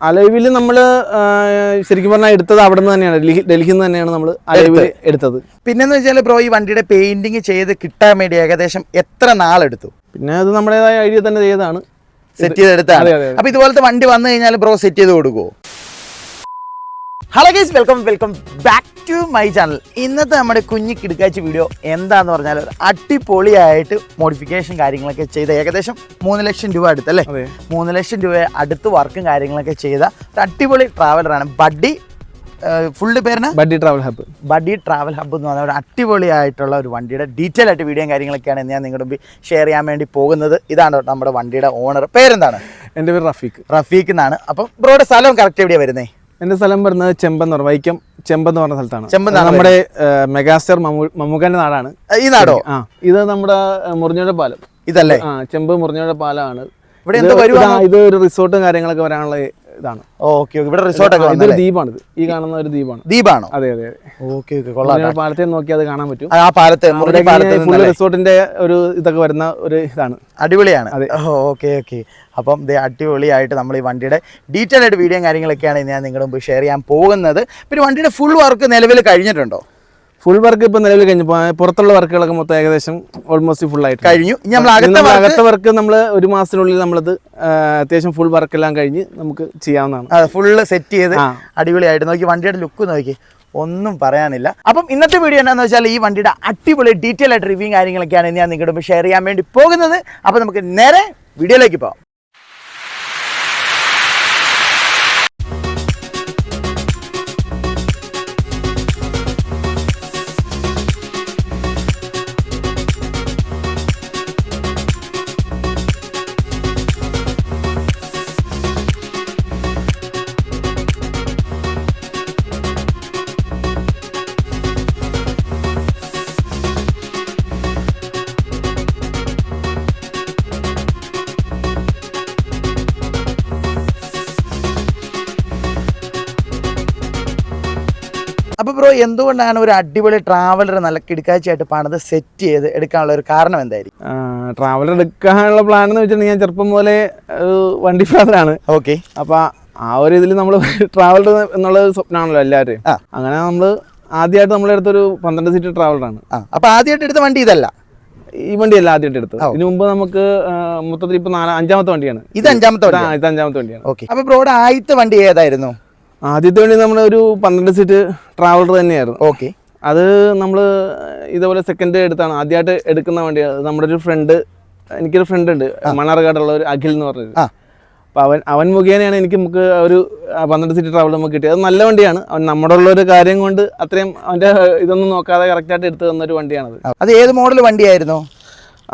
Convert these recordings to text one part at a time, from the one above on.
അലൈവിൽ നമ്മൾ ശരിക്കും പറഞ്ഞാൽ എടുത്തത് അവിടെ നിന്ന് തന്നെയാണ്, ഡൽഹിയിൽ നിന്ന് തന്നെയാണ് നമ്മൾ അലൈവിൽ എടുത്തത്. പിന്നെന്ന് വെച്ചാൽ ബ്രോ ഈ വണ്ടിയുടെ പെയിന്റിങ് ചെയ്ത് കിട്ടാൻ വേണ്ടി ഏകദേശം എത്ര നാളെടുത്തു? പിന്നെ അത് നമ്മുടേതായ ഐഡിയ തന്നെ ചെയ്തതാണ്, സെറ്റ് ചെയ്തെടുത്താണ്. അപ്പൊ ഇതുപോലത്തെ വണ്ടി വന്നു കഴിഞ്ഞാൽ ബ്രോ സെറ്റ് ചെയ്ത് കൊടുക്കുമോ? Hello guys, welcome back to my channel. ഇന്നത്തെ നമ്മുടെ കുഞ്ഞി കിടുക്കാച്ചി വീഡിയോ എന്താന്ന് പറഞ്ഞാൽ ഒരു അടിപൊളിയായിട്ട് മോഡിഫിക്കേഷൻ കാര്യങ്ങളൊക്കെ ചെയ്ത ഏകദേശം 3 ലക്ഷം രൂപ അടുത്തല്ലേ, 3 ലക്ഷം രൂപ അടുത്ത് വർക്കും കാര്യങ്ങളൊക്കെ ചെയ്ത ഒരു അടിപൊളി ട്രാവലറാണ് ബഡ്ഡി. ഫുള്ള് പേരിന് ബഡ്ഡി ട്രാവൽ ഹബ്ബ് എന്ന് പറഞ്ഞ ഒരു അടിപൊളിയായിട്ടുള്ള ഒരു വണ്ടിയുടെ ഡീറ്റെയിൽ ആയിട്ട് വീഡിയോയും കാര്യങ്ങളൊക്കെയാണ് ഞാൻ നിങ്ങളുടെ മുമ്പിൽ ഷെയർ ചെയ്യാൻ വേണ്ടി പോകുന്നത്. ഇതാണ് നമ്മുടെ വണ്ടിയുടെ ഓണർ. പേരെന്താണ്? എൻ്റെ പേര് റഫീഖ് എന്നാണ്. അപ്പം ബ്രോയുടെ സ്ഥലം കറക്റ്റ് എവിടെയാണ് വരുന്നത്? എൻ്റെ സ്ഥലം വരുന്നത് ചെമ്പെന്ന് പറഞ്ഞ വൈക്കം ചെമ്പെന്ന് പറഞ്ഞ സ്ഥലത്താണ്. നമ്മുടെ മെഗാസ്റ്റാർ മമ്മൂക്കാന്റെ നാടാണ് ഈ നാടോ? ഇത് നമ്മുടെ മുറിഞ്ഞോഴ പാലം. ഇതല്ലേ ചെമ്പ് മുറിഞ്ഞോഴ പാലമാണ്. ഇവിടെ എന്താ വരുവാ? ഇത് ഒരു റിസോർട്ടും കാര്യങ്ങളൊക്കെ വരാനുള്ള ഇതാണ്. ഓക്കെ, ഇവിടെ റിസോർട്ടൊക്കെ ഇതൊരു ദ്വീപാണിത്. ഈ കാണുന്ന ഒരു ദ്വീപാണോ? അതെ. ഓക്കെ, കൊള്ളാം. പാലത്തെ നോക്കി അത് കാണാൻ പറ്റും. ആ പാലത്തെ റിസോർട്ടിന്റെ ഒരു ഇതൊക്കെ വരുന്ന ഒരു ഇതാണ്. അടിപൊളിയാണ്. ഓക്കെ. അപ്പം ഇത് അടിപൊളിയായിട്ട് നമ്മൾ ഈ വണ്ടിയുടെ ഡീറ്റെയിൽ ആയിട്ട് വീഡിയോയും കാര്യങ്ങളൊക്കെയാണ് ഞാൻ നിങ്ങളുടെ മുമ്പ് ഷെയർ ചെയ്യാൻ പോകുന്നത്. പിന്നെ വണ്ടിയുടെ ഫുൾ വർക്ക് നിലവിൽ കഴിഞ്ഞിട്ടുണ്ടോ? ഫുൾ വർക്ക് ഇപ്പൊ നിലവിൽ കഴിഞ്ഞു. പുറത്തുള്ള വർക്കുകളൊക്കെ മൊത്തം ഏകദേശം ഓൾമോസ്റ്റ് ഫുൾ ആയിട്ട് കഴിഞ്ഞു. അകത്ത വർക്ക് നമ്മൾ ഒരു മാസത്തിനുള്ളിൽ നമ്മളത് അത്യാവശ്യം ഫുൾ വർക്ക് എല്ലാം കഴിഞ്ഞ് നമുക്ക് ചെയ്യാവുന്നതാണ്. ഫുള്ള് സെറ്റ് ചെയ്ത് അടിപൊളിയായിട്ട് നോക്കി. വണ്ടിയുടെ ലുക്ക് നോക്കി, ഒന്നും പറയാനില്ല. അപ്പം ഇന്നത്തെ വീഡിയോ എന്താണെന്ന് വെച്ചാൽ ഈ വണ്ടിയുടെ അടിപൊളി ഡീറ്റെയിൽ ആയിട്ട് റിവ്യൂ കാര്യങ്ങളൊക്കെയാണ് ഞാൻ നിങ്ങളുടെ മുമ്പ് ഷെയർ ചെയ്യാൻ വേണ്ടി പോകുന്നത്. അപ്പം നമുക്ക് നേരെ വീഡിയോയിലേക്ക് പോകാം. അപ്പോൾ ബ്രോ, എന്തുകൊണ്ടാണ് ഒരു അടിപൊളി ട്രാവലർ നല്ല കിടക്കാഴ്ചയായിട്ട് പണിത് സെറ്റ് ചെയ്ത് എടുക്കാനുള്ള ഒരു കാരണം എന്തായിരിക്കും? ട്രാവലർ എടുക്കാനുള്ള പ്ലാൻ എന്ന് വെച്ചിട്ടുണ്ടെങ്കിൽ ഞാൻ ചെറുപ്പം പോലെ വണ്ടി ഫാദറാണ്. ഓക്കെ. അപ്പൊ ആ ഒരു ഇതിൽ നമ്മൾ ട്രാവലർ എന്നുള്ളത് സ്വപ്നമാണല്ലോ എല്ലാവരും. അങ്ങനെ നമ്മൾ ആദ്യമായിട്ട് നമ്മളെടുത്തൊരു 12 സീറ്റ് ട്രാവലറാണ്. അപ്പൊ ആദ്യമായിട്ട് എടുത്ത വണ്ടി ഇതല്ല? ഈ വണ്ടിയല്ല ആദ്യമായിട്ട് എടുത്തത്. ഇതിനു മുമ്പ് നമുക്ക് മൊത്തത്തിൽ ഇപ്പൊ 5ാമത്തെ വണ്ടിയാണ്. ഇത് 5ാമത്തെ വണ്ടിയാണ്. ഓക്കെ. അപ്പൊ ബ്രോയുടെ ആദ്യത്തെ വണ്ടി ഏതായിരുന്നു? ആദ്യത്തെ വണ്ടി നമ്മുടെ ഒരു 12 സീറ്റ് ട്രാവലർ തന്നെയായിരുന്നു. ഓക്കെ. അത് നമ്മൾ ഇതേപോലെ സെക്കൻഡ് എടുത്താണ് ആദ്യമായിട്ട് എടുക്കുന്ന വണ്ടി. നമ്മുടെ ഒരു ഫ്രണ്ട്, എനിക്കൊരു ഫ്രണ്ട് ഉണ്ട് മണ്ണാർക്കാടുള്ള ഒരു അഖിൽ എന്ന് പറഞ്ഞത്. അപ്പോൾ അവൻ മുഖേനയാണ് നമുക്ക് ഒരു 12 സീറ്റ് ട്രാവലർ നമുക്ക് കിട്ടിയത്. അത് നല്ല വണ്ടിയാണ്. അവൻ നമ്മുടെ ഉള്ളൊരു കാര്യം കൊണ്ട് അത്രയും അവൻ്റെ ഇതൊന്നും നോക്കാതെ കറക്റ്റായിട്ട് എടുത്തു തന്നൊരു വണ്ടിയാണത്. അത് ഏത് മോഡൽ വണ്ടിയായിരുന്നു?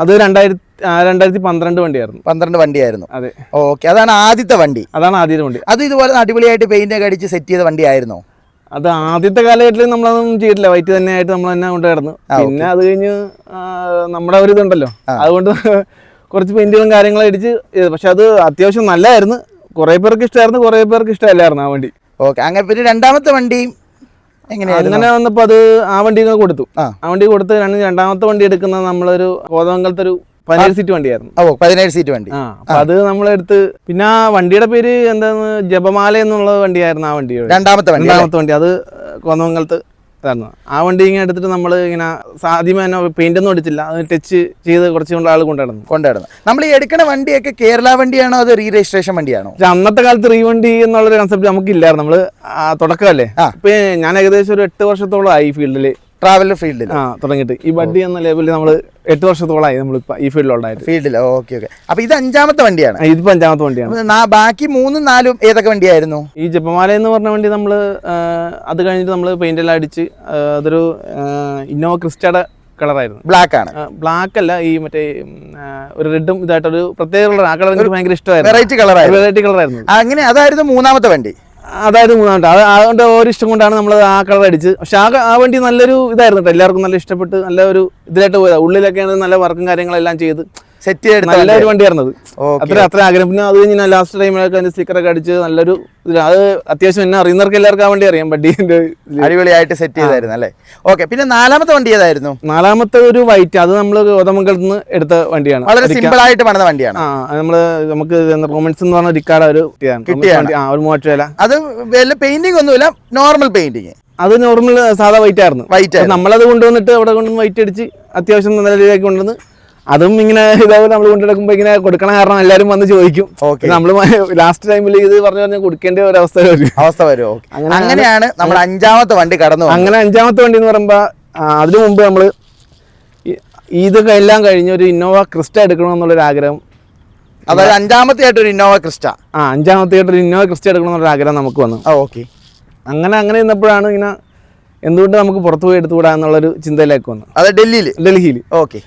അത് 2012 വണ്ടിയായിരുന്നു. 12 വണ്ടിയായിരുന്നു. അതെ. ഓക്കെ. അതാണ് ആദ്യത്തെ വണ്ടി? അതാണ് ആദ്യത്തെ വണ്ടി. അത് ഇതുപോലെ അടിപൊളിയായിട്ട് പെയിന്റ് ഒക്കെ അടിച്ച് സെറ്റ് ചെയ്ത വണ്ടിയായിരുന്നോ? അത് ആദ്യത്തെ കാലഘട്ടത്തിൽ നമ്മളതൊന്നും ചെയ്തിട്ടില്ല. വൈറ്റ് തന്നെ ആയിട്ട് നമ്മൾ തന്നെ കൊണ്ട് കിടന്നു. പിന്നെ അത് കഴിഞ്ഞ് നമ്മുടെ ഒരു ഇതുണ്ടല്ലോ, അതുകൊണ്ട് കുറച്ച് പെയിന്റുകളും കാര്യങ്ങളും അടിച്ച്. പക്ഷെ അത് അത്യാവശ്യം നല്ലതായിരുന്നു. കുറെ പേർക്ക് ഇഷ്ടമായിരുന്നു, കുറെ പേർക്ക് ഇഷ്ടമല്ലായിരുന്നു ആ വണ്ടി. ഓക്കെ. അങ്ങനെ പിന്നെ രണ്ടാമത്തെ വണ്ടി അങ്ങനെ വന്നപ്പോ അത് ആ വണ്ടി കൊടുത്തു. ആ വണ്ടി കൊടുത്ത് രണ്ടാമത്തെ വണ്ടി എടുക്കുന്നത് നമ്മളൊരു കോതമംഗലത്തെ ഒരു 17 സീറ്റ് വണ്ടിയായിരുന്നു. 17 സീറ്റ് വണ്ടി. അപ്പൊ അത് നമ്മളെടുത്ത്. പിന്നെ ആ വണ്ടിയുടെ പേര് എന്താന്ന്, ജപമാല എന്നുള്ള വണ്ടിയായിരുന്നു ആ വണ്ടി. രണ്ടാമത്തെ വണ്ടി അത് കോതമംഗലത്ത് ആയിരുന്നു. ആ വണ്ടി ഇങ്ങനെ എടുത്തിട്ട് നമ്മൾ ഇങ്ങനെ ആദ്യമേ തന്നെ പെയിന്റ് ഒന്നും അടിച്ചില്ല, അത് ടച്ച് ചെയ്ത് കുറച്ചുകൊണ്ട് ആൾ കൊണ്ടുവരുന്നു. നമ്മൾ ഈ എടുക്കുന്ന വണ്ടിയൊക്കെ കേരള വണ്ടിയാണോ അതോ റീ രജിസ്ട്രേഷൻ വണ്ടിയാണോ? അന്നത്തെ കാലത്ത് റീ വണ്ടി എന്നുള്ളൊരു കൺസെപ്റ്റ് നമുക്ക് ഇല്ലായിരുന്നു. നമ്മള് തുടക്കമല്ലേ. ഇപ്പൊ ഞാൻ ഏകദേശം ഒരു 8 വർഷത്തോളം ആയി ഫീൽഡില്, ട്രാവലർ ഫീൽഡിൽ തുടങ്ങിയിട്ട്. ഈ ബഡ്ഡി എന്ന ലെവലിൽ നമ്മൾ 8 വർഷത്തോളമായി നമ്മളിപ്പോൾ ഈ ഫീൽഡിൽ. ഓക്കെ. അപ്പൊ ഇത് 5ാമത്തെ വണ്ടിയാണ്? ഇതിപ്പോ 5ാമത്തെ വണ്ടിയാണ്. ബാക്കി 3ഉം 4ഉം ഏതൊക്കെ വണ്ടിയായിരുന്നു? ഈ ജപമാല എന്ന് പറഞ്ഞ വണ്ടി നമ്മൾ അത് കഴിഞ്ഞിട്ട് നമ്മൾ പെയിന്റ് എല്ലാം അടിച്ച് അതൊരു ഇന്നോവ ക്രിസ്റ്റയുടെ കളറായിരുന്നു. ബ്ലാക്ക് അല്ല, ഈ മറ്റേ ഒരു റെഡും ഇതായിട്ടൊരു പ്രത്യേക കളർ. ആ കളർ എനിക്ക് ഭയങ്കര ഇഷ്ടമായിരുന്നു. വെറൈറ്റി കളറായിരുന്നു. അങ്ങനെ അതായിരുന്നു 3ാമത്തെ വണ്ടി. അതായത് 3ാമത്തെ. അതുകൊണ്ട് ഒരു ഇഷ്ടം കൊണ്ടാണ് നമ്മൾ ആ കളർ അടിച്ച്. പക്ഷെ ആ വണ്ടി നല്ലൊരു ഇതായിരുന്നു കേട്ടോ. എല്ലാവർക്കും നല്ല ഇഷ്ടപ്പെട്ട് നല്ല ഒരു ഇതിലായിട്ട് പോയതാണ്. ഉള്ളിലൊക്കെയാണ് നല്ല വർക്കും കാര്യങ്ങളെല്ലാം ചെയ്ത് സെറ്റ് ചെയ്ത് നല്ലൊരു വണ്ടിയായിരുന്നു അത്. അത്ര ആഗ്രഹം. പിന്നെ അത് കഴിഞ്ഞ് ലാസ്റ്റ് ടൈമിലൊക്കെ അതിന്റെ സ്റ്റിക്കറൊക്കെ അടിച്ച് നല്ലൊരു അത് അത്യാവശ്യം എന്നെ അറിയുന്നവർക്ക് എല്ലാവർക്കും ആ വണ്ടി അറിയാം. വണ്ടീന്റെ അടിപൊളിയായിട്ട് സെറ്റ് ചെയ്തായിരുന്നു അല്ലേ? ഓക്കെ. പിന്നെ നാലാമത്തെ വണ്ടി ഏതായിരുന്നു? നാലാമത്തെ ഒരു വൈറ്റ്, അത് നമ്മള് കോതമംഗലത്ത് നിന്ന് എടുത്ത വണ്ടിയാണ്. വളരെ സിമ്പിൾ ആയിട്ട് പണിത വണ്ടിയാണ്. നമുക്ക് റോമൻസ് എന്ന് പറഞ്ഞ ഡിക്കാടെ ഒരു കിട്ടിയാണ് ഒരു 3000 വില. അത് വല്ല പെയിന്റിംഗ് ഒന്നുമില്ല, നോർമൽ പെയിന്റിങ്. അത് നോർമൽ സാധാ വൈറ്റ് ആയിരുന്നു. നമ്മളത് കൊണ്ടുവന്നിട്ട് അവിടെ കൊണ്ടുവന്ന് വൈറ്റ് അടിച്ച് അത്യാവശ്യം നല്ല രീതിയിലേക്ക് കൊണ്ടുവന്ന് അതും ഇങ്ങനെ ഇതേപോലെ നമ്മൾ കൊണ്ടെടുക്കുമ്പോ ഇങ്ങനെ കൊടുക്കണ കാരണം എല്ലാവരും വന്ന് ചോദിക്കും. നമ്മള് ലാസ്റ്റ് ടൈമിൽ ഇത് പറഞ്ഞു കൊടുക്കേണ്ട ഒരു അവസ്ഥ വരും. അങ്ങനെയാണ് നമ്മുടെ അഞ്ചാമത്തെ വണ്ടി കടന്നു. അങ്ങനെ അഞ്ചാമത്തെ വണ്ടി എന്ന് പറയുമ്പോ അതിനു മുമ്പ് നമ്മള് ഇതൊക്കെ എല്ലാം കഴിഞ്ഞ് ഒരു ഇന്നോവ ക്രിസ്റ്റ എടുക്കണമെന്നുള്ളൊരു ആഗ്രഹം. അതായത് അഞ്ചാമത്തെ ആയിട്ട് ഒരു ഇന്നോവ ക്രിസ്റ്റ. അഞ്ചാമത്തെ ആയിട്ട് ഒരു ഇന്നോവ ക്രിസ്റ്റ എടുക്കണമെന്നുള്ള ആഗ്രഹം നമുക്ക് വന്നു. ഓക്കെ. അങ്ങനെ നിന്നപ്പോഴാണ് ഇങ്ങനെ എന്തുകൊണ്ട് നമുക്ക് പുറത്തു പോയി എടുത്തുകൂടാ എന്നുള്ളൊരു ചിന്തയിലേക്ക് വന്നു. അത് ഡൽഹിയിൽ. ഓക്കെ.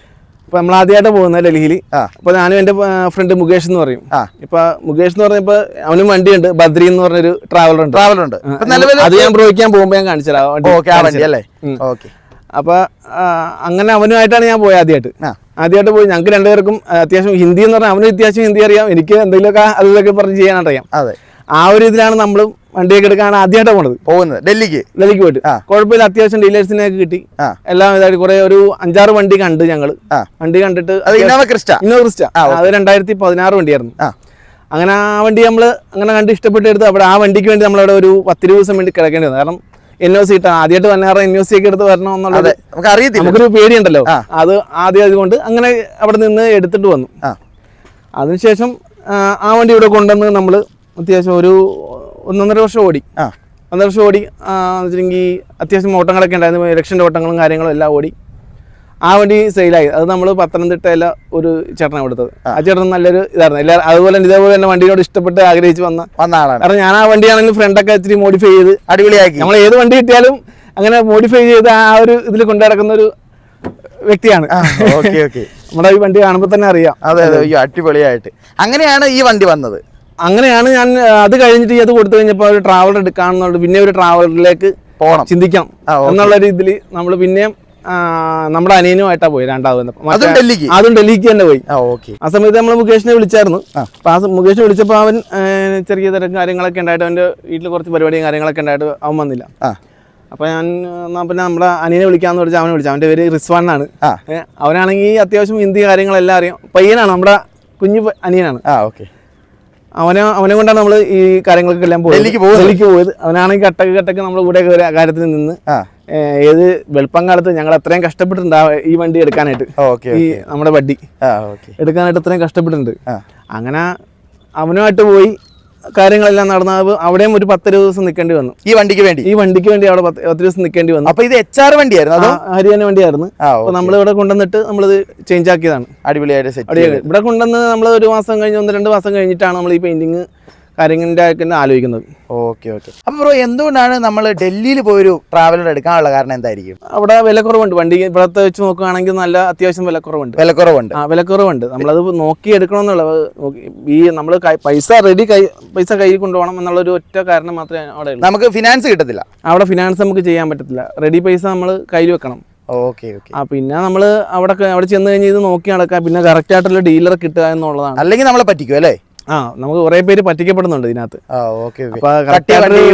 ഇപ്പൊ നമ്മൾ ആദ്യമായിട്ട് പോകുന്നത് ഡൽഹിയിൽ. അപ്പൊ ഞാനും എന്റെ ഫ്രണ്ട് മുകേഷ് എന്ന് പറയും. ഇപ്പൊ മുകേഷ് എന്ന് പറഞ്ഞപ്പോ അവനും വണ്ടിയുണ്ട്, ബദ്രി എന്ന് പറഞ്ഞൊരു ട്രാവലർ ഉണ്ട്. അത് ഞാൻ ബ്രോയ്ക്കാൻ പോകുമ്പോ ഞാൻ കാണിച്ചു തരാം. അപ്പൊ അങ്ങനെ അവനുമായിട്ടാണ് ഞാൻ പോയത് ആദ്യമായിട്ട് പോയി. ഞങ്ങൾക്ക് രണ്ടുപേർക്കും അത്യാവശ്യം ഹിന്ദി എന്ന് പറഞ്ഞാൽ അവന് അത്യാവശ്യം ഹിന്ദി അറിയാം, എനിക്ക് എന്തെങ്കിലുമൊക്കെ അതിലൊക്കെ പറഞ്ഞ് ചെയ്യാനറിയാം. ആ ഒരു ഇതിലാണ് നമ്മളും വണ്ടിയൊക്കെ എടുക്കാൻ ആദ്യമായിട്ട് പോകുന്നത് ഡൽഹിക്ക് പോയിട്ട്. കുഴപ്പമില്ല, അത്യാവശ്യം ഡീലേഴ്സിനെയൊക്കെ കിട്ടി. എല്ലാം ഇതായിട്ട് കുറെ ഒരു 5-6 വണ്ടി കണ്ട് ഞങ്ങള്. വണ്ടി കണ്ടിട്ട് ഇന്നോവ ക്രിസ്റ്റ അത് 2016 വണ്ടിയായിരുന്നു. അങ്ങനെ ആ വണ്ടി നമ്മള് അങ്ങനെ കണ്ട് ഇഷ്ടപ്പെട്ട് എടുത്ത് അവിടെ ആ വണ്ടിക്ക് വേണ്ടി നമ്മളവിടെ ഒരു 10 ദിവസം വേണ്ടി കിടക്കേണ്ടി വന്നു. കാരണം NOC ഇട്ടാ ആദ്യമായിട്ട് വന്നാറ് NOC ഒക്കെ എടുത്ത് വരണം എന്നുള്ളത് നമുക്കൊരു പേടിയുണ്ടല്ലോ. അത് ആദ്യം അതുകൊണ്ട് അങ്ങനെ അവിടെ നിന്ന് എടുത്തിട്ട് വന്നു. അതിനുശേഷം ആ വണ്ടി ഇവിടെ കൊണ്ടുവന്ന് നമ്മള് അത്യാവശ്യം ഒരു 1.5 വർഷം ഓടി. 1.5 വർഷം ഓടി വെച്ചിട്ടുണ്ടെങ്കിൽ അത്യാവശ്യം ഓട്ടങ്ങളൊക്കെ ഉണ്ടായിരുന്നു, ഇലക്ഷൻ്റെ ഓട്ടങ്ങളും കാര്യങ്ങളും എല്ലാം ഓടി. ആ വണ്ടി സെയിലായി. അത് നമ്മൾ പത്തനംതിട്ടയിലെ ഒരു ചേട്ടനാണ് കൊടുത്തത്. ആ ചേട്ടൻ നല്ലൊരു ഇതായിരുന്നു. എല്ലാവരും അതുപോലെ ഇതേപോലെ തന്നെ വണ്ടിയോട് ഇഷ്ടപ്പെട്ട് ആഗ്രഹിച്ച് വന്ന ആളാണ്. കാരണം ഞാൻ ആ വണ്ടിയാണെങ്കിൽ ഫ്രണ്ടൊക്കെ ഇച്ചിരി മോഡിഫൈ ചെയ്ത് അടിപൊളിയാക്കി. നമ്മൾ ഏത് വണ്ടി കിട്ടിയാലും അങ്ങനെ മോഡിഫൈ ചെയ്ത് ആ ഒരു ഇതിൽ കൊണ്ടു നടക്കുന്ന ഒരു വ്യക്തിയാണ്. നമ്മുടെ ഈ വണ്ടി കാണുമ്പോൾ തന്നെ അറിയാം. അതെ, അടിപൊളിയായിട്ട്. അങ്ങനെയാണ് ഈ വണ്ടി വന്നത്. അങ്ങനെയാണ് ഞാൻ അത് കഴിഞ്ഞിട്ട് അത് കൊടുത്തു കഴിഞ്ഞപ്പോൾ ഒരു ട്രാവലർ എടുക്കാണെന്നുള്ളത്, പിന്നെ ഒരു ട്രാവലറിലേക്ക് പോകണം ചിന്തിക്കാം എന്നുള്ള രീതിയിൽ നമ്മൾ പിന്നെയും നമ്മുടെ അനിയനുമായിട്ടാണ് പോയി. അതും ഡൽഹിക്ക് തന്നെ പോയി. ആ സമയത്ത് നമ്മൾ മുകേഷിനെ വിളിച്ചായിരുന്നു. അപ്പൊ ആ മുകേഷിനെ വിളിച്ചപ്പോൾ അവൻ ചെറിയ തരം കാര്യങ്ങളൊക്കെ ഉണ്ടായിട്ട് അവന്റെ വീട്ടിൽ കുറച്ച് പരിപാടിയും കാര്യങ്ങളൊക്കെ ഉണ്ടായിട്ട് അവൻ വന്നില്ല. അപ്പൊ ഞാൻ പിന്നെ നമ്മുടെ അനിയനെ വിളിക്കാന്ന് വിളിച്ചാൽ അവനെ വിളിച്ചു. അവന്റെ പേര് റിസ്വാൻ ആണ്. അവനാണെങ്കിൽ അത്യാവശ്യം ഹിന്ദി കാര്യങ്ങളെല്ലാം അറിയാം. പയ്യനാണ്, നമ്മുടെ കുഞ്ഞു അനിയനാണ്. അവനെ കൊണ്ടാണ് നമ്മൾ ഈ കാര്യങ്ങളൊക്കെ എല്ലാം ഡൽഹിക്ക് പോയത്. അവനാണെങ്കിൽ കട്ടക്ക് നമ്മുടെ കൂടെ കാര്യത്തിൽ നിന്ന് ഏത് വെളുപ്പം കാലത്ത് ഞങ്ങൾ അത്രയും കഷ്ടപ്പെട്ടിട്ടുണ്ട് ഈ വണ്ടി എടുക്കാനായിട്ട്. ഈ നമ്മുടെ വണ്ടി എടുക്കാനായിട്ട് അത്രയും കഷ്ടപ്പെട്ടിട്ടുണ്ട്. അങ്ങനെ അവനുമായിട്ട് പോയി കാര്യങ്ങളെല്ലാം നടന്ന അവിടെയും ഒരു 10 ദിവസം നിൽക്കേണ്ടി വന്നു ഈ വണ്ടിക്ക് വേണ്ടി അവിടെ 10 ദിവസം നിൽക്കേണ്ടി വന്നു. അപ്പൊ ഇത് HR വണ്ടിയായിരുന്നു, ഹരിയാന വണ്ടിയായിരുന്നു. അപ്പൊ നമ്മൾ ഇവിടെ കൊണ്ടുവന്നിട്ട് നമ്മളിത് ചേഞ്ച് ആക്കിയതാണ്. അടിപൊളിയായിട്ട് ഇവിടെ കൊണ്ടുവന്ന് നമ്മൾ 1 മാസം കഴിഞ്ഞ് 1-2 മാസം കഴിഞ്ഞിട്ടാണ് നമ്മൾ ഈ പെയിന്റിങ് കാര്യങ്ങളുടെ ആലോചിക്കുന്നത്. ഓക്കെ. അപ്പൊ ബ്രോ, എന്തുകൊണ്ടാണ് നമ്മൾ ഡൽഹിയിൽ പോയൊരു ട്രാവലർ എടുക്കാനുള്ള കാരണം എന്തായിരിക്കും? അവിടെ വിലക്കുറവുണ്ട്. വണ്ടി ഇവിടത്തെ വെച്ച് നോക്കുകയാണെങ്കിൽ നല്ല അത്യാവശ്യം വിലക്കുറവുണ്ട്. വിലക്കുറവുണ്ട്. നമ്മളത് നോക്കി എടുക്കണമെന്നുള്ളത്. ഈ നമ്മൾ പൈസ കയ്യിൽ കൊണ്ടുപോകണം എന്നുള്ളൊരു ഒറ്റ കാരണം മാത്രമേ അവിടെ ഉള്ളൂ. നമുക്ക് ഫിനാൻസ് കിട്ടത്തില്ല അവിടെ. ഫിനാൻസ് നമുക്ക് ചെയ്യാൻ പറ്റത്തില്ല. റെഡി പൈസ നമ്മൾ കയ്യിൽ വെക്കണം. പിന്നെ നമ്മൾ അവിടെ ചെന്ന് കഴിഞ്ഞ് ഇത് നോക്കി നടക്കാം. പിന്നെ കറക്റ്റ് ആയിട്ടുള്ള ഡീലറെ കിട്ടുക എന്നുള്ളതാണ്. അല്ലെങ്കിൽ നമ്മളെ പറ്റിക്കും അല്ലേ? നമുക്ക് കുറെ പേര് പറ്റിക്കപ്പെടുന്നുണ്ട് ഇതിനകത്ത്. അപ്പൊ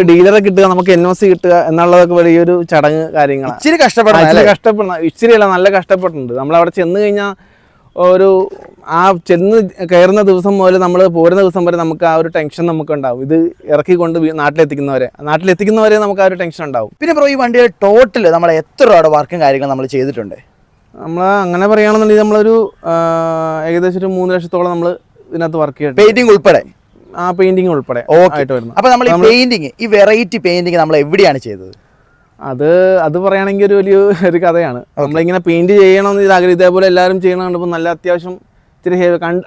ഡീലറെ കിട്ടുക, നമുക്ക് NOC കിട്ടുക എന്നുള്ളതൊക്കെ വലിയൊരു ചടങ്ങ് കാര്യങ്ങളാണ്. ഇച്ചിരിയല്ല, നല്ല കഷ്ടപ്പെട്ടുണ്ട്. നമ്മൾ അവിടെ ചെന്ന് കഴിഞ്ഞാൽ ഒരു ചെന്ന് കയറുന്ന ദിവസം മുതൽ നമ്മൾ പോരുന്ന ദിവസം വരെ നമുക്ക് ആ ഒരു ടെൻഷൻ നമുക്ക് ഉണ്ടാവും. ഇത് ഇറക്കിക്കൊണ്ട് നാട്ടിലെത്തിക്കുന്നവരെ നമുക്ക് ആ ഒരു ടെൻഷൻ ഉണ്ടാവും. പിന്നെ ബ്രോ, ഈ വണ്ടിയുടെ ടോട്ടൽ നമ്മൾ എത്ര രൂപയുടെ വർക്കും കാര്യങ്ങളും നമ്മൾ ചെയ്തിട്ടുണ്ട്? നമ്മൾ അങ്ങനെ പറയുകയാണെന്നുണ്ടെങ്കിൽ നമ്മളൊരു ഏകദേശം ഒരു 3 ലക്ഷത്തോളം നമ്മൾ ഇതിനകത്ത് വർക്ക് ചെയ്യും. പെയിന്റിംഗ് ഉൾപ്പെടെ? പെയിന്റിംഗ് ഉൾപ്പെടെ ആയിട്ട് വരുന്നു. അപ്പൊ നമ്മൾ ഈ വെറൈറ്റി പെയിന്റിംഗ് നമ്മൾ എവിടെയാണ് ചെയ്തത്? അത് പറയുകയാണെങ്കിൽ ഒരു കഥയാണ്. നമ്മളിങ്ങനെ പെയിന്റ് ചെയ്യണമെന്ന് ആഗ്രഹം ഇതേപോലെ എല്ലാവരും ചെയ്യണം കണ്ടപ്പോൾ നല്ല അത്യാവശ്യം ഇത്തിരി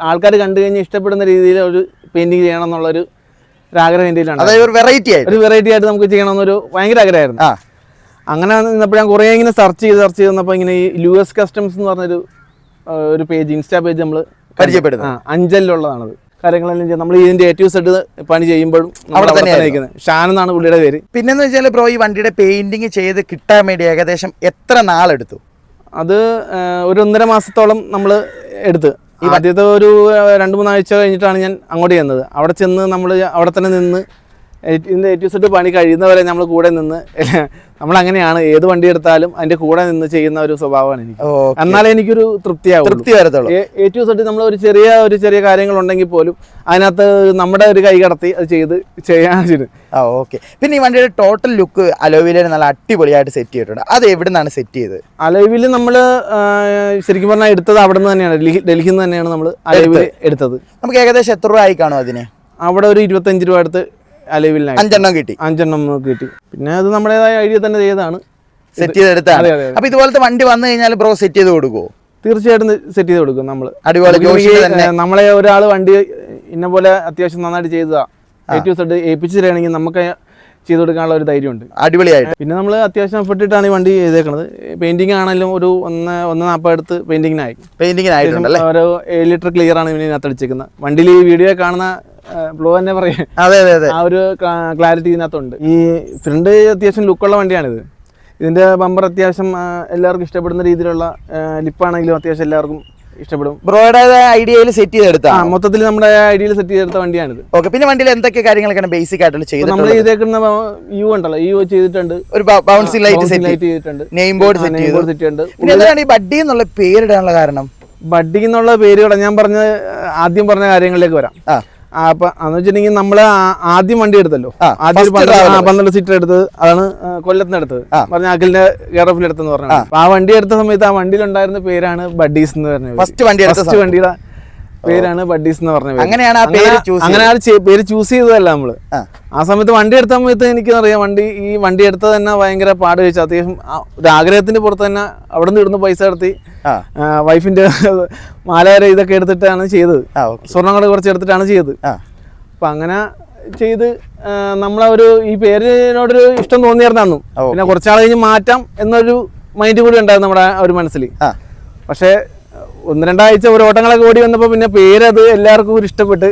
ആൾക്കാർ കണ്ടു കഴിഞ്ഞാൽ ഇഷ്ടപ്പെടുന്ന രീതിയിൽ ഒരു പെയിന്റിങ് ചെയ്യണം എന്നുള്ളൊരു ആഗ്രഹം എൻ്റെ കയ്യിലാണ്. അതായത് ഒരു വെറൈറ്റി ആയിട്ട് നമുക്ക് ചെയ്യണമെന്നൊരു ഭയങ്കര ആഗ്രഹമായിരുന്നു. അങ്ങനെ നിന്നപ്പോൾ ഞാൻ കുറേ ഇങ്ങനെ സെർച്ച് ചെയ്ത് വന്നപ്പോൾ ഇങ്ങനെ ഈ US കസ്റ്റംസ് എന്ന് പറഞ്ഞൊരു പേജ്, ഇൻസ്റ്റാ പേജ് നമ്മൾ പരിചയപ്പെടുന്നത്. അഞ്ചലിലുള്ളതാണത്. കാര്യങ്ങളെല്ലാം നമ്മൾ ഇതിന്റെ A to Z പണി ചെയ്യുമ്പോഴും അവിടെ തന്നെ ഷാൻ എന്നാണ് പുള്ളിയുടെ പേര്. പിന്നെന്ന് വെച്ചാൽ ബ്രോ, ഈ വണ്ടിയുടെ പെയിന്റിങ് ചെയ്ത് കിട്ടാൻ വേണ്ടി ഏകദേശം എത്ര നാളെടുത്തു? അത് ഒരു 1.5 മാസത്തോളം നമ്മൾ എടുത്ത്. ആദ്യത്തെ ഒരു 2-3 ആഴ്ച കഴിഞ്ഞിട്ടാണ് ഞാൻ അങ്ങോട്ട് ചെന്നത്. അവിടെ ചെന്ന് നമ്മൾ അവിടെ തന്നെ നിന്ന് ഇതിൻ്റെ A to Z പണി കഴിയുന്നവരെ നമ്മൾ കൂടെ നിന്ന് നമ്മൾ അങ്ങനെയാണ് ഏത് വണ്ടി എടുത്താലും അതിന്റെ കൂടെ നിന്ന് ചെയ്യുന്ന ഒരു സ്വഭാവമാണ് എനിക്ക്. എന്നാലേ എനിക്കൊരു തൃപ്തി വരത്തുള്ളൂ. A to Z നമ്മൾ ഒരു ചെറിയ കാര്യങ്ങൾ ഉണ്ടെങ്കിൽ പോലും അതിനകത്ത് നമ്മുടെ ഒരു കൈ കടത്തി അത് ചെയ്യാൻ. ഓക്കെ. പിന്നെ ഈ വണ്ടിയുടെ ടോട്ടൽ ലുക്ക് അലോയില് നല്ല അടിപൊളിയായിട്ട് സെറ്റ് ചെയ്തിട്ടുണ്ട്. അത് എവിടെ നിന്നാണ് സെറ്റ് ചെയ്തത്? അലോയില് നമ്മൾ ശരിക്കും പറഞ്ഞാൽ എടുത്തത് അവിടെ നിന്ന് തന്നെയാണ്, ഡൽഹിയിൽ നിന്ന് തന്നെയാണ് നമ്മൾ അലോയില് എടുത്തത്. നമുക്ക് ഏകദേശം എത്ര രൂപ ആയി കാണും അതിന്? അവിടെ ഒരു 25 രൂപ അടുത്ത് അലോയിലിന് 5 കിട്ടി. പിന്നെ അത് നമ്മുടേതായ ഐഡിയ തന്നെ ചെയ്തതാണ്, സെറ്റ് ചെയ്തെടുത്താണ്. അപ്പൊ ഇതുപോലത്തെ വണ്ടി വന്നു കഴിഞ്ഞാൽ ബ്രോ സെറ്റ് ചെയ്ത് കൊടുക്കുമോ? തീർച്ചയായിട്ടും സെറ്റ് ചെയ്ത് കൊടുക്കും നമ്മൾ. അടിപൊളി. നമ്മളെ ഒരാൾ വണ്ടി ഇന്ന പോലെ അത്യാവശ്യം നന്നായിട്ട് ചെയ്തതാ A to Z ഏൽപ്പിച്ചു തരികയാണെങ്കിൽ നമുക്ക് ചെയ്ത് കൊടുക്കാനുള്ള ഒരു ധൈര്യമുണ്ട്. അടിപൊളിയായിട്ട്. പിന്നെ നമ്മൾ അത്യാവശ്യം എഫർട്ട് ഇട്ടാണ് ഈ വണ്ടി ചെയ്തേക്കുന്നത്. പെയിന്റിംഗ് ആണെങ്കിലും ഒരു 1.40 അടുത്ത് പെയിന്റിങ്ങിനായി. ഒരു 7 ലിറ്റർ ക്ലിയർ ആണ് ഇതിനകത്ത് അടിച്ചേക്കുന്നത്. വണ്ടിയിൽ ഈ വീഡിയോ കാണുന്ന ബ്ലോ തന്നെ പറയാം, ആ ഒരു ക്ലാരിറ്റി ഇതിനകത്തുണ്ട്. ഈ ഫ്രണ്ട് അത്യാവശ്യം ലുക്കുള്ള വണ്ടിയാണിത്. ഇതിന്റെ ബമ്പർ അത്യാവശ്യം എല്ലാവർക്കും ഇഷ്ടപ്പെടുന്ന രീതിയിലുള്ള ലിപ്പാണെങ്കിലും അത്യാവശ്യം എല്ലാവർക്കും ഇഷ്ടപ്പെടും. ബ്രോയുടെ ഐഡിയയിൽ സെറ്റ് ചെയ്തെടുത്ത മൊത്തത്തിൽ നമ്മുടെ ഐഡിയയിൽ സെറ്റ് ചെയ്തെടുത്ത വണ്ടിയാണിത്. ഓക്കെ. പിന്നെ വണ്ടിയിൽ എന്തൊക്കെ കാര്യങ്ങളൊക്കെയാണ് ബേസിക് ആയിട്ടുള്ള ചെയ്തത്? നമ്മൾ ചെയ്തേക്കുന്ന യു ഉണ്ടല്ലോ, യു ചെയ്തിട്ടുണ്ട്, ഒരു ബൗൺസി ലൈറ്റ് ചെയ്തിട്ടുണ്ട്, നെയിം ബോർഡ് സെറ്റ് ചെയ്തിട്ടുണ്ട്. ഈ ബഡ്ഡി എന്നുള്ള പേരിടാനുള്ള കാരണം? ബഡ്ഡി എന്നുള്ള പേര് ഞാൻ ആദ്യം പറഞ്ഞ കാര്യങ്ങളിലേക്ക് വരാം. അപ്പൊ എന്ന് വെച്ചിട്ടുണ്ടെങ്കിൽ നമ്മള് ആദ്യം വണ്ടി എടുത്തല്ലോ, ആദ്യം 12 സീറ്റർ എടുത്തത് അതാണ് കൊല്ലത്തിന് എടുത്തത്, പറഞ്ഞ അഖിലിന്റെ കെയർ ഓഫിൽ എടുത്തെന്ന് പറഞ്ഞു. അപ്പൊ ആ വണ്ടി എടുത്ത സമയത്ത് ആ വണ്ടിയിൽ ഉണ്ടായിരുന്ന പേരാണ് ബഡ്ഡീസ് എന്ന് പറഞ്ഞത്. ഫസ്റ്റ് വണ്ടിയുടെ പേരാണ് ബഡ്ഡീസ് എന്ന് പറഞ്ഞത്. അങ്ങനെ ആ പേര് ചൂസ് ചെയ്തതല്ല നമ്മള്. ആ സമയത്ത് വണ്ടി എടുത്ത സമയത്ത് എനിക്കറിയാം ഈ വണ്ടി എടുത്തത് തന്നെ ഭയങ്കര പാട് കഴിച്ചു. അത്യാവശ്യം ഒരു ആഗ്രഹത്തിന്റെ പുറത്ത് തന്നെ അവിടെ നിന്ന് ഇടുന്ന പൈസ എടുത്തി വൈഫിന്റെ മാലവരെ ഇതൊക്കെ എടുത്തിട്ടാണ് ചെയ്തത്, സ്വർണ്ണങ്ങൾ കുറച്ച് എടുത്തിട്ടാണ് ചെയ്തത്. അപ്പൊ അങ്ങനെ ചെയ്ത് നമ്മളൊരു ഈ പേരിനോടൊരു ഇഷ്ടം തോന്നിയായിരുന്നു അന്നും. പിന്നെ കുറച്ചാൾ കഴിഞ്ഞ് മാറ്റാം എന്നൊരു മൈൻഡ് കൂടി ഉണ്ടായിരുന്നു നമ്മുടെ ഒരു മനസ്സിൽ. പക്ഷെ 1-2 ആഴ്ച ഒരു ഓട്ടങ്ങളൊക്കെ ഓടി വന്നപ്പോൾ പിന്നെ പേരത് എല്ലാവർക്കും ഒരു ഇഷ്ടപ്പെട്ട്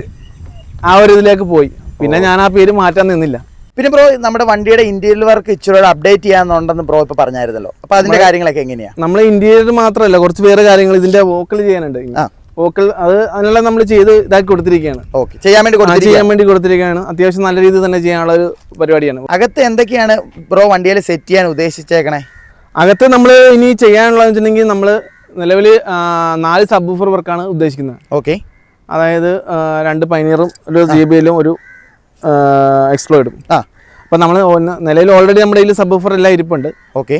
ആ ഒരു ഇതിലേക്ക് പോയി. പിന്നെ ഞാൻ ആ പേര് മാറ്റാൻ നിന്നില്ല. പിന്നെ ബ്രോ നമ്മുടെ വണ്ടിയുടെ ഇന്റീരിയർ വർക്ക് ഇച്ചിരി അപ്ഡേറ്റ് ചെയ്യാന്നുണ്ടെന്ന് ബ്രോ ഇപ്പൊ പറഞ്ഞായിരുന്നല്ലോ. അപ്പൊ അതിന്റെ കാര്യങ്ങളൊക്കെ എങ്ങനെയാ? നമ്മൾ ഇന്റീരിയർ മാത്രമല്ല, കുറച്ച് വേറെ കാര്യങ്ങൾ ഇതിന്റെ വോക്കൽ ചെയ്യാനുണ്ട്. വോക്കൽ അതിനുള്ള നമ്മൾ ഇതാക്കി കൊടുത്തിരിക്കുകയാണ്. ചെയ്യാൻ വേണ്ടി കൊടുത്തിരിക്കുകയാണ്. അത്യാവശ്യം നല്ല രീതിയിൽ തന്നെ ചെയ്യാനുള്ള ഒരു പരിപാടിയാണ്. അകത്ത് എന്തൊക്കെയാണ് ബ്രോ വണ്ടിയിൽ സെറ്റ് ചെയ്യാൻ ഉദ്ദേശിച്ചേക്കണേ? അകത്ത് നമ്മൾ ഇനി ചെയ്യാനുള്ളതെന്ന് വെച്ചിട്ടുണ്ടെങ്കിൽ നമ്മൾ നിലവിൽ 4 സബ് വൂഫർ വർക്കാണ് ഉദ്ദേശിക്കുന്നത്. ഓക്കെ. അതായത് 2 പൈനിയറും ഒരു JBL-ഉം ഒരു എക്സ്പ്ലോയിഡും. അപ്പം നമ്മൾ നിലവിൽ ഓൾറെഡി നമ്മുടെ കയ്യിൽ സബ് വൂഫർ എല്ലാം ഇരിപ്പുണ്ട്. ഓക്കെ.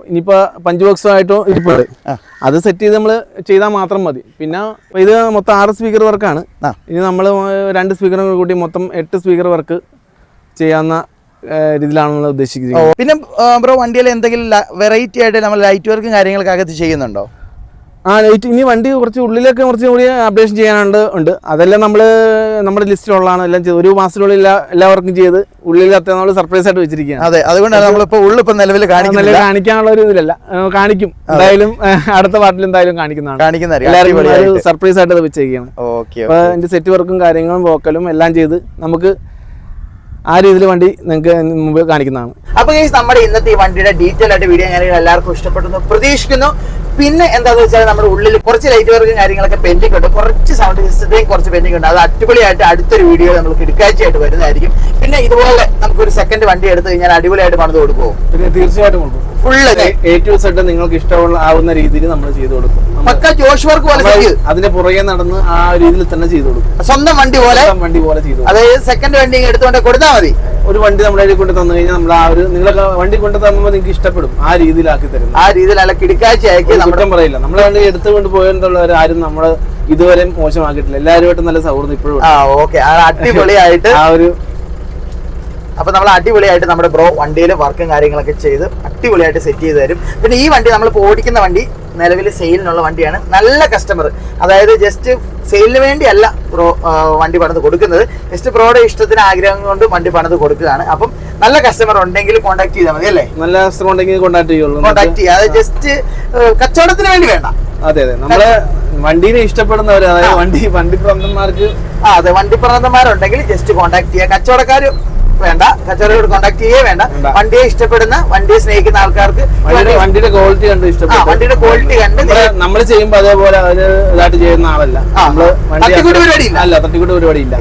ഇനിയിപ്പോൾ 5 ബോക്സുമായിട്ടും ഇരിപ്പുണ്ട്. അത് സെറ്റ് ചെയ്ത് നമ്മൾ ചെയ്താൽ മാത്രം മതി. പിന്നെ ഇത് മൊത്തം 6 സ്പീക്കർ വർക്കാണ്. ഇനി നമ്മൾ 2 സ്പീക്കറും കൂട്ടി മൊത്തം 8 സ്പീക്കർ വർക്ക് ചെയ്യാവുന്ന രീതിയിലാണ് ഉദ്ദേശിക്കുന്നത്. പിന്നെ ബ്രോ വണ്ടിയിൽ എന്തെങ്കിലും വെറൈറ്റി ആയിട്ട് നമ്മൾ ലൈറ്റ് വർക്കും കാര്യങ്ങളൊക്കെ അകത്ത് ചെയ്യുന്നുണ്ടോ? ലൈറ്റ് ഇനി വണ്ടി കുറച്ച് ഉള്ളിലൊക്കെ കുറച്ചും കൂടി അപ്ഡേഷൻ ചെയ്യാനുണ്ട്. അതെല്ലാം നമ്മുടെ ലിസ്റ്റിലുള്ളതാണ്. എല്ലാം ചെയ്ത് 1 മാസത്തിനുള്ളിൽ എല്ലാ വർക്കും ചെയ്ത് ഉള്ളിൽ നമ്മൾ സർപ്രൈസ് ആയിട്ട് വെച്ചിരിക്കുകയാണ്. അതെ, അതുകൊണ്ടാണ് നമ്മളിപ്പോൾ ഉള്ളിപ്പോൾ നിലവിൽ കാണിക്കാനുള്ള ഒരു ഇതിലല്ല, കാണിക്കും എന്തായാലും. അടുത്ത പാർട്ടിൽ എന്തായാലും കാണിക്കുന്നതാണ്. എല്ലാവരും സർപ്രൈസ് ആയിട്ട് വെച്ചിരിക്കുകയാണ്. അപ്പൊ എന്റെ സെറ്റ് വർക്കും കാര്യങ്ങളും വോക്കലും എല്ലാം ചെയ്ത് നമുക്ക് ആ രീതിയിൽ വണ്ടി നിങ്ങൾക്ക് മുമ്പ് കാണിക്കുന്നതാണ്. അപ്പൊ നമ്മുടെ ഇന്നത്തെ ഈ വണ്ടിയുടെ ഡീറ്റെയിൽ ആയിട്ട് വീഡിയോ ഞാൻ എല്ലാവർക്കും ഇഷ്ടപ്പെട്ടെന്ന് പ്രതീക്ഷിക്കുന്നു. പിന്നെ എന്താണെന്ന് വെച്ചാൽ നമ്മുടെ ഉള്ളിൽ കുറച്ച് ലൈറ്റ് വർക്കും കാര്യങ്ങളൊക്കെ പെൻഡിങ് ഉണ്ട്, കുറച്ച് സൗണ്ട് സിസ്റ്റത്തെയും കുറച്ച് പെൻഡിങ് ഉണ്ട്. അത് അടിപൊളിയായിട്ട് അടുത്തൊരു വീഡിയോ നമുക്ക് കിടക്കാഴ്ചയായിട്ട് വരുന്നതായിരിക്കും. പിന്നെ ഇതുപോലെ നമുക്കൊരു സെക്കൻഡ് വണ്ടി എടുത്തു കഴിഞ്ഞാൽ അടിപൊളിയായിട്ട് പണിത് കൊടുക്കുമോ? പിന്നെ തീർച്ചയായിട്ടും കൊടുക്കും. ഫുള്ള് A to Z നിങ്ങൾക്ക് ഇഷ്ടമുള്ള ആവുന്ന രീതിയിൽ നമ്മൾ ചെയ്തു കൊടുക്കും. പക്ക ജോഷ് വർക്ക് പോലെ അതിന്റെ പുറകെ നടന്ന് ആ രീതിയിൽ തന്നെ ചെയ്തു കൊടുക്കും. സ്വന്തം വണ്ടി പോലെ ചെയ്തു. അതായത് സെക്കൻഡ് വണ്ടി എടുത്തുകൊണ്ട് കൊടുത്താൽ മതി. ഒരു വണ്ടി നമ്മുടെ കൊണ്ട് തന്നു കഴിഞ്ഞാൽ നമ്മൾ ആ ഒരു നിങ്ങളൊക്കെ വണ്ടി കൊണ്ട് തന്നുമ്പോൾ നിങ്ങൾക്ക് ഇഷ്ടപ്പെടും, ആ രീതിയിലാക്കി തരും. ആ രീതിയിൽ നല്ല കിടക്കാഴ്ചയാക്കി നമ്മുടെ പറയില്ല. നമ്മളെ വണ്ടി എടുത്തുകൊണ്ട് പോയെന്നുള്ളവർ ആരും നമ്മള് ഇതുവരെ മോശമാക്കിയിട്ടില്ല. എല്ലാവരുമായിട്ടും നല്ല സൗഹൃദം ഇപ്പോഴും. ഓക്കെ. അടിപൊളിയായിട്ട് ആ ഒരു അപ്പൊ നമ്മൾ അടിപൊളിയായിട്ട് നമ്മുടെ ബ്രോ വണ്ടിയിൽ വർക്കും കാര്യങ്ങളൊക്കെ ചെയ്ത് അടിപൊളിയായിട്ട് സെറ്റ് ചെയ്ത് തരും. പിന്നെ ഈ വണ്ടി നമ്മളിപ്പോൾ ഓടിക്കുന്ന വണ്ടി നിലവിൽ സെയിലിനുള്ള വണ്ടിയാണ്. നല്ല കസ്റ്റമർ, അതായത് ജസ്റ്റ് സെയിലിന് വേണ്ടിയല്ല ബ്രോ വണ്ടി പണിത് കൊടുക്കുന്നത്, ജസ്റ്റ് ബ്രോയുടെ ഇഷ്ടത്തിന് ആഗ്രഹം കൊണ്ട് വണ്ടി പണിത് കൊടുക്കുകയാണ്. അപ്പം നല്ല കസ്റ്റമർ ഉണ്ടെങ്കിൽ കോൺടാക്ട് ചെയ്താൽ മതി അല്ലേ? നല്ല കസ്റ്റമർ ഉണ്ടെങ്കിൽ കോൺടാക്ട് ചെയ്യുക. അത് ജസ്റ്റ് കച്ചവടത്തിന് വേണ്ടി വേണ്ട. അതെ, നമ്മള് വണ്ടീനെ ഇഷ്ടപ്പെടുന്നവര്, അതായത് വണ്ടി പ്രന്തന്മാർക്ക് അതെ വണ്ടി പ്രന്തന്മാരുണ്ടെങ്കിൽ ജസ്റ്റ് കോൺടാക്ട് ചെയ്യുക. കച്ചവടക്കാർ വേണ്ട, കച്ചവടത്തോട് കോൺടാക്ട് ചെയ്യേ വേണ്ട. വണ്ടിയെ ഇഷ്ടപ്പെടുന്ന, വണ്ടിയെ സ്നേഹിക്കുന്ന ആൾക്കാർക്ക് വണ്ടിയുടെ ക്വാളിറ്റി കണ്ട് ഇഷ്ടപ്പെട്ടു. വണ്ടിയുടെ ക്വാളിറ്റി കണ്ട് നമ്മൾ ചെയ്യുമ്പോ അതേപോലെ അതിന് ഇതായിട്ട് ചെയ്യുന്ന ആളല്ല. തട്ടിക്കൂട്ട് പരിപാടിയില്ല. അല്ല, തട്ടിക്കൂട്ട് പരിപാടി ഇല്ല.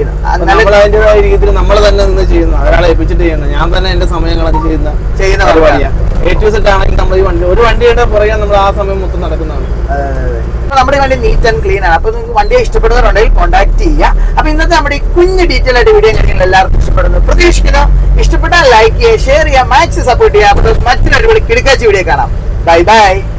നമ്മൾ അതിന്റേതായ രീതിയിൽ നമ്മൾ തന്നെ നിന്ന് ചെയ്യുന്നു, ഒരാളെ ഏൽപ്പിച്ചിട്ട് ചെയ്യുന്നത്. ഞാൻ തന്നെ എന്റെ സമയങ്ങളൊക്കെ ചെയ്യുന്ന പരിപാടിയാണ്. A-Z ആണെങ്കിൽ നമ്മൾ ഈ ഒരു വണ്ടിയുടെ പുറകെ നമ്മൾ ആ സമയം മൊത്തം നടക്കുന്നതാണ്. നമ്മുടെ വണ്ടി നീറ്റ് ആൻഡ് ക്ലീൻ ആണ്. അപ്പൊ നിങ്ങൾക്ക് വണ്ടിയെ ഇഷ്ടപ്പെടുന്നവരുണ്ടെങ്കിൽ കോൺടാക്ട് ചെയ്യുക. അപ്പൊ ഇന്നത്തെ നമ്മുടെ ഈ കുഞ്ഞ് ഡീറ്റെയിൽ ആയിട്ട് വീഡിയോ നിങ്ങൾ എല്ലാവർക്കും ഇഷ്ടപ്പെടുന്നു പ്രതീക്ഷിക്കുന്നു. ഇഷ്ടപ്പെട്ടാൽ ലൈക്ക് ചെയ്യുക, ഷെയർ ചെയ്യുക, മാക്സിമം സപ്പോർട്ട് ചെയ്യുക. മറ്റൊരു അടിപൊളി കിടക്കാച്ചി വീഡിയോ കാണാം. Bye bye.